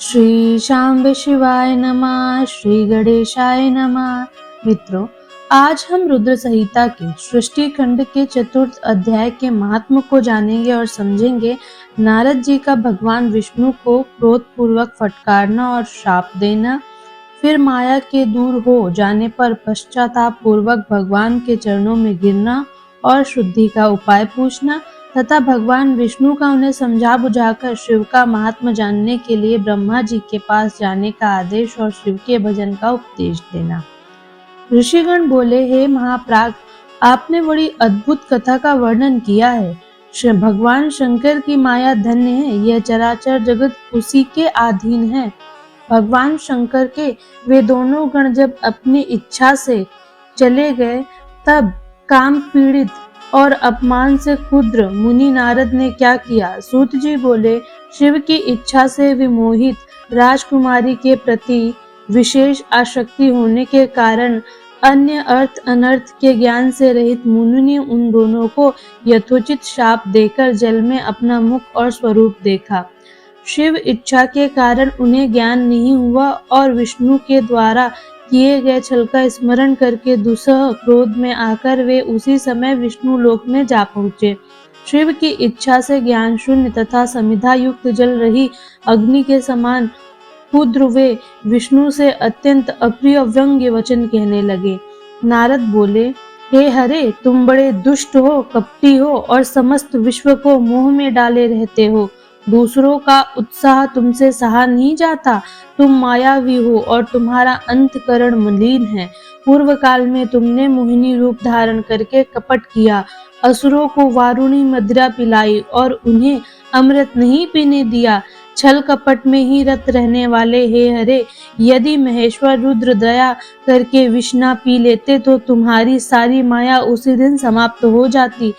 श्री शांब शिवाय नमः। श्री गणेशाय नमः। मित्रों, आज हम रुद्र संहिता के सृष्टि खंड के चतुर्थ अध्याय के महात्म को जानेंगे और समझेंगे। नारद जी का भगवान विष्णु को क्रोध पूर्वक फटकारना और श्राप देना, फिर माया के दूर हो जाने पर पश्चाताप पूर्वक भगवान के चरणों में गिरना और शुद्धि का उपाय पूछना, तथा भगवान विष्णु का उन्हें समझा बुझाकर शिव का महात्म जानने के लिए ब्रह्मा जी के पास जाने का आदेश और शिव के भजन का उपदेश देना। ऋषिगण बोले, हे महाप्राग, आपने बड़ी अद्भुत कथा का वर्णन किया है। भगवान शंकर की माया धन्य है, यह चराचर जगत उसी के अधीन है। भगवान शंकर के वे दोनों गण जब अपनी इच्छा से चले गए, तब काम पीड़ित और अपमान से क्षुद्र मुनि नारद ने क्या किया? सूत जी बोले, शिव की इच्छा से विमोहित राजकुमारी के प्रति विशेष आसक्ति होने के कारण अन्य अर्थ अनर्थ के ज्ञान से रहित मुनि ने उन दोनों को यथोचित शाप देकर जल में अपना मुख और स्वरूप देखा। शिव इच्छा के कारण उन्हें ज्ञान नहीं हुआ और विष्णु के द्वारा किए गए छल का स्मरण करके दुसह क्रोध में आकर वे उसी समय विष्णु लोक में जा पहुँचे। शिव की इच्छा से ज्ञान शून्य तथा समिधा युक्त जल रही अग्नि के समान क्षुद्र वे विष्णु से अत्यंत अप्रिय व्यंग्य वचन कहने लगे। नारद बोले, हे हरे, तुम बड़े दुष्ट हो, कपटी हो और समस्त विश्व को मोह में डाले रहते हो। दूसरों का उत्साह तुमसे सहा नहीं जाता। तुम मायावी हो और तुम्हारा अंतकरण मलिन है। पूर्व काल में तुमने मोहिनी रूप धारण करके कपट किया, असुरों को वारुणी मदिरा पिलाई और उन्हें अमृत नहीं पीने दिया। छल कपट में ही रत रहने वाले हे हरे, यदि महेश्वर रुद्र दया करके विषना पी लेते तो तुम्हारी सारी माया उसी दिन समाप्त हो जाती।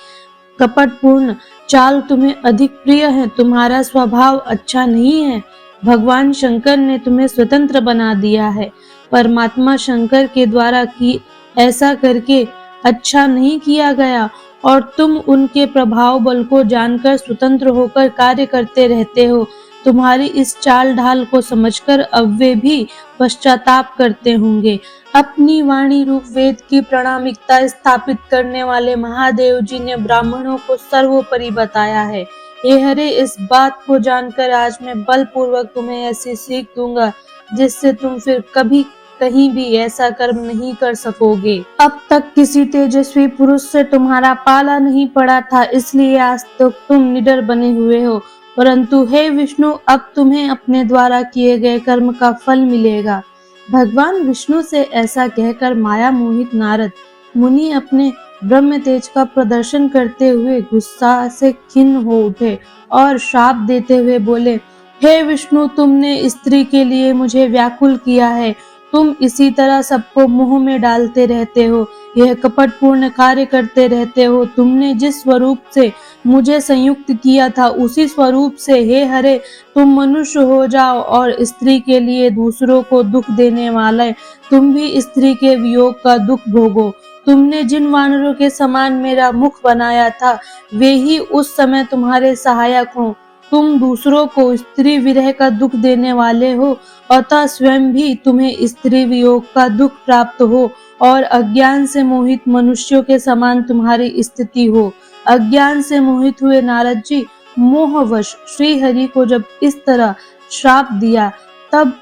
कपटपूर्ण चाल तुम्हें अधिक प्रिय है, तुम्हारा स्वभाव अच्छा नहीं है। भगवान शंकर ने तुम्हें स्वतंत्र बना दिया है। परमात्मा शंकर के द्वारा की ऐसा करके अच्छा नहीं किया गया और तुम उनके प्रभाव बल को जानकर स्वतंत्र होकर कार्य करते रहते हो। तुम्हारी इस चाल ढाल को समझकर अब वे भी पश्चाताप करते होंगे। अपनी वाणी रूप वेद की प्रामाणिकता स्थापित करने वाले महादेव जी ने ब्राह्मणों को सर्वोपरि बताया है। हे हरे, इस बात को जानकर आज मैं बलपूर्वक तुम्हें ऐसी सीख दूंगा जिससे तुम फिर कभी कहीं भी ऐसा कर्म नहीं कर सकोगे। अब तक किसी तेजस्वी पुरुष से तुम्हारा पाला नहीं पड़ा था, इसलिए आज तक तुम निडर बने हुए हो। परंतु हे विष्णु, अब तुम्हें अपने द्वारा किए गए कर्म का फल मिलेगा। भगवान विष्णु से ऐसा कहकर माया मोहित नारद मुनि अपने ब्रह्म तेज का प्रदर्शन करते हुए गुस्सा से खिन्न हो उठे और श्राप देते हुए बोले, हे विष्णु, तुमने स्त्री के लिए मुझे व्याकुल किया है। तुम इसी तरह सबको मुंह में डालते रहते हो, यह कपटपूर्ण कार्य करते रहते हो। तुमने जिस स्वरूप से मुझे संयुक्त किया था उसी स्वरूप से हे हरे तुम मनुष्य हो जाओ और स्त्री के लिए दूसरों को दुख देने वाले तुम भी स्त्री के वियोग का दुख भोगो। तुमने जिन वानरों के समान मेरा मुख बनाया था वे ही उस समय तुम्हारे सहायक हों। तुम दूसरों को स्त्री विरह का दुख देने वाले हो, अतः स्वयं भी तुम्हें स्त्री वियोग का दुख प्राप्त हो और अज्ञान से मोहित मनुष्यों के समान तुम्हारी स्थिति हो। अज्ञान से मोहित हुए नारद जी मोहवश श्री हरि को जब इस तरह श्राप दिया, तब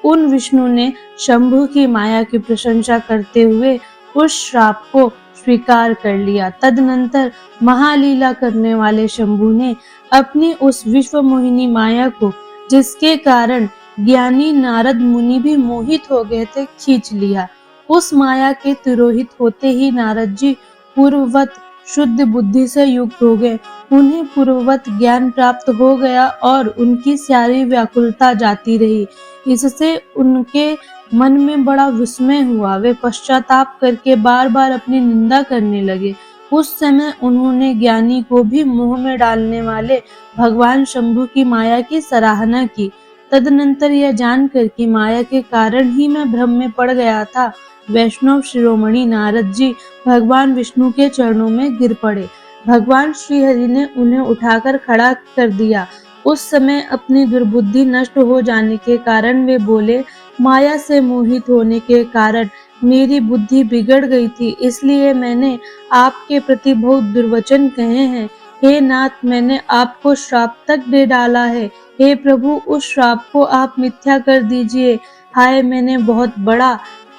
उन विष्णु ने शंभु की माया की प्रशंसा करते हुए उस श्राप को स्वीकार कर लिया। तदनंतर महालीला करने वाले शंभु ने अपनी उस विश्व मोहिनी माया को, जिसके कारण ज्ञानी नारद मुनि भी मोहित हो गए थे, खींच लिया। उस माया के तिरोहित होते ही नारद जी पूर्ववत शुद्ध बुद्धि से युक्त हो गए। उन्हें पूर्ववत ज्ञान प्राप्त हो गया और उनकी सारी व्याकुलता जाती रही। इससे उनके मन में बड़ा विस्मय हुआ। वे पश्चाताप करके बार बार अपनी निंदा करने लगे। उस समय उन्होंने ज्ञानी को भी मुंह में डालने वाले भगवान शंभु की माया की सराहना की। तदनंतर यह जानकर कि माया के कारण ही मैं भ्रम में पड़ गया था, वैष्णव शिरोमणि नारद जी भगवान विष्णु के चरणों में गिर पड़े। भगवान श्री हरि ने उन्हें उठाकर खड़ा कर दिया उस समय अपनी दुर्बुद्धि नष्ट हो जाने के कारण वे बोले, माया से मोहित होने के कारण मेरी बुद्धि बिगड़ गई थी, इसलिए मैंने आपके प्रति बहुत दुर्वचन कहे हैं। हे नाथ, मैंने आपको श्राप तक दे डाला है। हे प्रभु, उस श्राप को आप मिथ्या कर दीजिए। हाय, मैंने बहुत बड़ा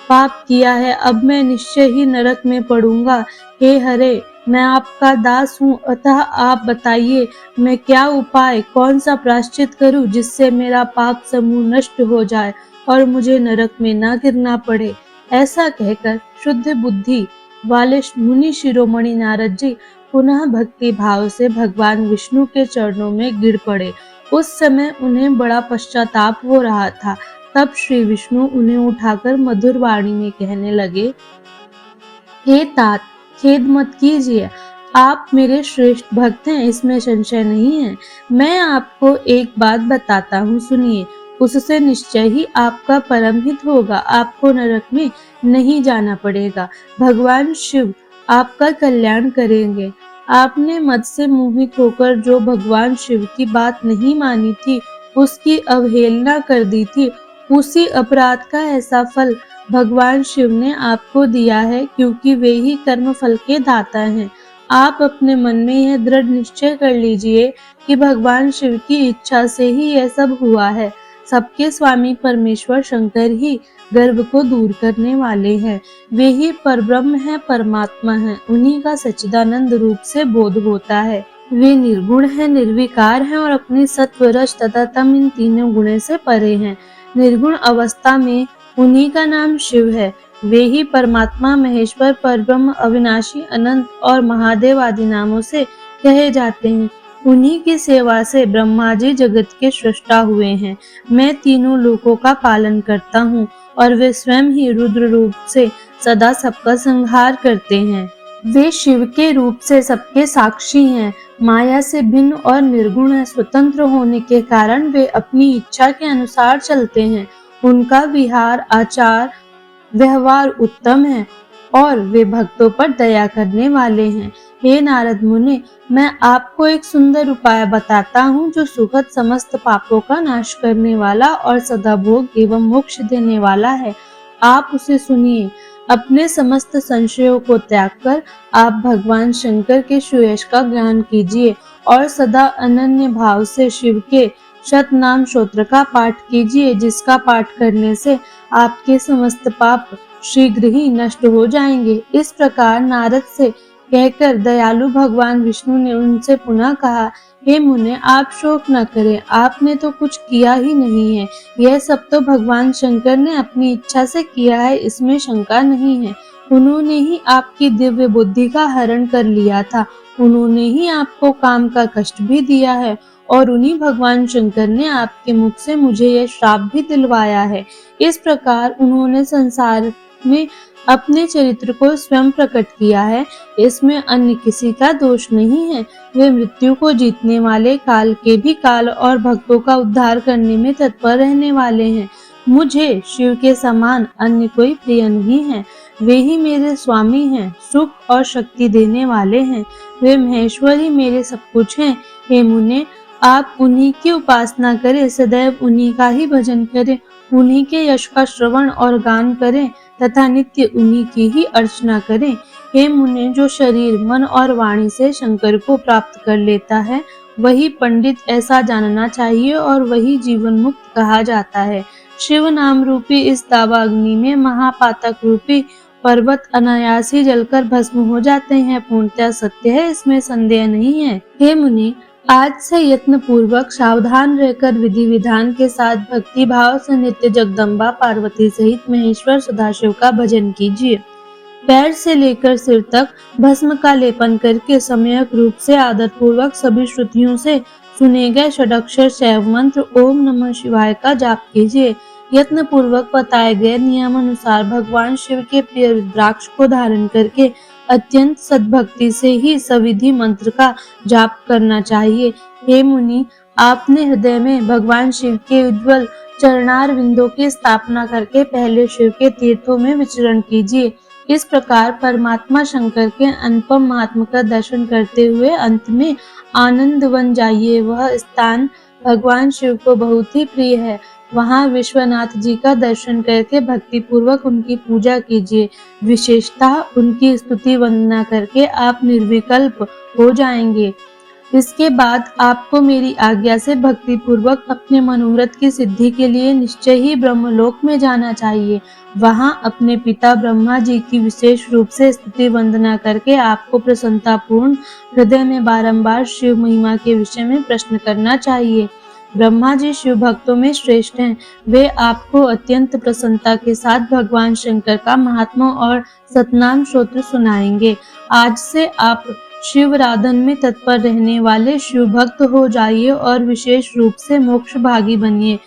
पाप किया है, अब मैं निश्चय ही नरक में पड़ूंगा। हे हरे, मैं आपका दास हूँ, अतः आप बताइए, मैं क्या उपाय, कौन सा प्रायश्चित करूं जिससे मेरा पाप समूह नष्ट हो जाए और मुझे नरक में न गिरना पड़े। ऐसा कहकर शुद्ध बुद्धि वाले मुनि शिरोमणि नारद जी पुनः भक्ति भाव से भगवान विष्णु के चरणों में गिर पड़े। उस समय उन्हें बड़ा पश्चाताप हो रहा था। तब श्री विष्णु उन्हें उठाकर मधुर वाणी में कहने लगे, हे तात, खेद मत कीजिए, आप मेरे श्रेष्ठ भक्त हैं, इसमें संशय नहीं है। मैं आपको एक बात बताता हूँ, सुनिए, उससे निश्चय ही आपका परम हित होगा, आपको नरक में नहीं जाना पड़ेगा। भगवान शिव आपका कल्याण करेंगे। आपने मद से मोहित होकर जो भगवान शिव की बात नहीं मानी थी, उसकी अवहेलना कर दी थी, उसी अपराध का ऐसा फल भगवान शिव ने आपको दिया है, क्योंकि वे ही कर्म फल के दाता हैं। आप अपने मन में यह दृढ़ निश्चय कर लीजिए कि भगवान शिव की इच्छा से ही यह सब हुआ है। सबके स्वामी परमेश्वर शंकर ही गर्भ को दूर करने वाले हैं। वे ही परब्रह्म हैं, परमात्मा हैं। उन्हीं का सच्चिदानंद रूप से बोध होता है। वे निर्गुण हैं, निर्विकार हैं और अपनी सत्व, रज तथा तम इन तीनों गुणों से परे हैं। निर्गुण अवस्था में उन्हीं का नाम शिव है। वे ही परमात्मा, महेश्वर, परब्रह्म, अविनाशी, अनंत और महादेव आदि नामों से कहे जाते हैं। उन्हीं की सेवा से ब्रह्मा जी जगत के सृष्टा हुए हैं। मैं तीनों लोकों का पालन करता हूँ और वे स्वयं ही रुद्र रूप से सदा सबका संहार करते हैं। वे शिव के रूप से सबके साक्षी हैं, माया से भिन्न और निर्गुण है। स्वतंत्र होने के कारण वे अपनी इच्छा के अनुसार चलते हैं। उनका विहार, आचार, व्यवहार उत्तम है और वे भक्तों पर दया करने वाले हैं। हे नारद मुनि, मैं आपको एक सुंदर उपाय बताता हूँ, जो सुखद समस्त पापों का नाश करने वाला और सदा भोग एवं मोक्ष देने वाला है। आप उसे सुनिए। अपने समस्त संशयों को त्याग कर आप भगवान शंकर के सुयश का ज्ञान कीजिए और सदा अनन्य भाव से शिव के शतनाम स्तोत्र का पाठ कीजिए, जिसका पाठ करने से आपके समस्त पाप शीघ्र ही नष्ट हो जाएंगे। इस प्रकार नारद से कहकर दयालु भगवान विष्णु ने उनसे पुनः कहा, हे मुने, आप शोक न करें, आपने तो कुछ किया ही नहीं है। यह सब तो भगवान शंकर ने अपनी इच्छा से किया है, इसमें शंका नहीं है। उन्होंने ही आपकी दिव्य बुद्धि का हरण कर लिया था। उन्होंने ही आपको काम का कष्ट भी दिया है और उन्हीं भगवान शंकर ने आपके मुख से मुझे यह श्राप भी दिलवाया है। इस प्रकार उन्होंने संसार में अपने चरित्र को स्वयं प्रकट किया है। इसमें अन्य किसी का दोष नहीं है। वे मृत्यु को जीतने वाले, काल के भी काल और भक्तों का उद्धार करने में तत्पर रहने वाले हैं। मुझे शिव के समान अन्य कोई प्रिय नहीं है। वे ही मेरे स्वामी हैं, सुख और शक्ति देने वाले हैं। वे महेश्वर ही मेरे सब कुछ हैं। हे मुने, आप उन्हीं की उपासना करें, सदैव उन्हीं का ही भजन करें, उन्हीं के यश का श्रवण और गान करें तथा नित्य उन्हीं की ही अर्चना करें। हे मुने, जो शरीर, मन और वाणी से शंकर को प्राप्त कर लेता है, वही पंडित, ऐसा जानना चाहिए, और वही जीवन मुक्त कहा जाता है। शिव नाम रूपी इस दावाग्नि में महापातक रूपी पर्वत अनायास ही जलकर भस्म हो जाते हैं। पूर्णतः सत्य है, इसमें संदेह नहीं है। हे मुनि, आज से यत्न पूर्वक सावधान रहकर विधि विधान के साथ भक्ति भाव से नित्य जगदम्बा पार्वती सहित महेश्वर सदाशिव का भजन कीजिए। पैर से लेकर सिर तक भस्म का लेपन करके सम्यक रूप से आदर पूर्वक सभी श्रुतियों से सुने गए षडाक्षर शैव मंत्र ओम नमः शिवाय का जाप कीजिए। यत्न पूर्वक बताए गए नियम अनुसार भगवान शिव के प्रिय रुद्राक्ष को धारण करके अत्यंत सद्भक्ति से ही सविधि मंत्र का जाप करना चाहिए। हे मुनि, आपने हृदय में भगवान शिव के उज्ज्वल चरणार विंदों की स्थापना करके पहले शिव के तीर्थों में विचरण कीजिए। इस प्रकार परमात्मा शंकर के अनुपम महात्म का दर्शन करते हुए अंत में आनंद वन जाइए। वह स्थान भगवान शिव को बहुत ही प्रिय है। वहाँ विश्वनाथ जी का दर्शन करके भक्तिपूर्वक उनकी पूजा कीजिए। विशेषतः उनकी स्तुति वंदना करके आप निर्विकल्प हो जाएंगे। इसके बाद आपको मेरी आज्ञा से भक्तिपूर्वक अपने मनोरथ की सिद्धि के लिए निश्चय ही ब्रह्मलोक में जाना चाहिए। वहाँ अपने पिता ब्रह्मा जी की विशेष रूप से स्तुति वंदना करके आपको प्रसन्नतापूर्ण हृदय में बारंबार शिव महिमा के विषय में प्रश्न करना चाहिए। ब्रह्मा जी शिव भक्तों में श्रेष्ठ हैं। वे आपको अत्यंत प्रसन्नता के साथ भगवान शंकर का महात्मा और सतनाम स्तोत्र सुनाएंगे। आज से आप शिव राधन में तत्पर रहने वाले शिव भक्त हो जाइए और विशेष रूप से मोक्ष भागी बनिए।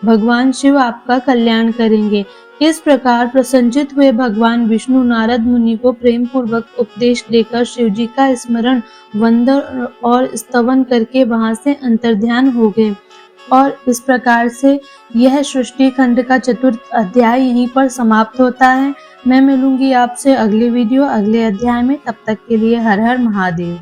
भगवान शिव आपका कल्याण करेंगे। इस प्रकार प्रसन्नचित्त हुए भगवान विष्णु नारद मुनि को प्रेम पूर्वक उपदेश देकर शिव जी का स्मरण वंदन और स्तवन करके वहां से अंतर्ध्यान हो गए। और इस प्रकार से यह सृष्टि खंड का चतुर्थ अध्याय यहीं पर समाप्त होता है। मैं मिलूंगी आपसे अगले वीडियो अगले अध्याय में। तब तक के लिए हर हर महादेव।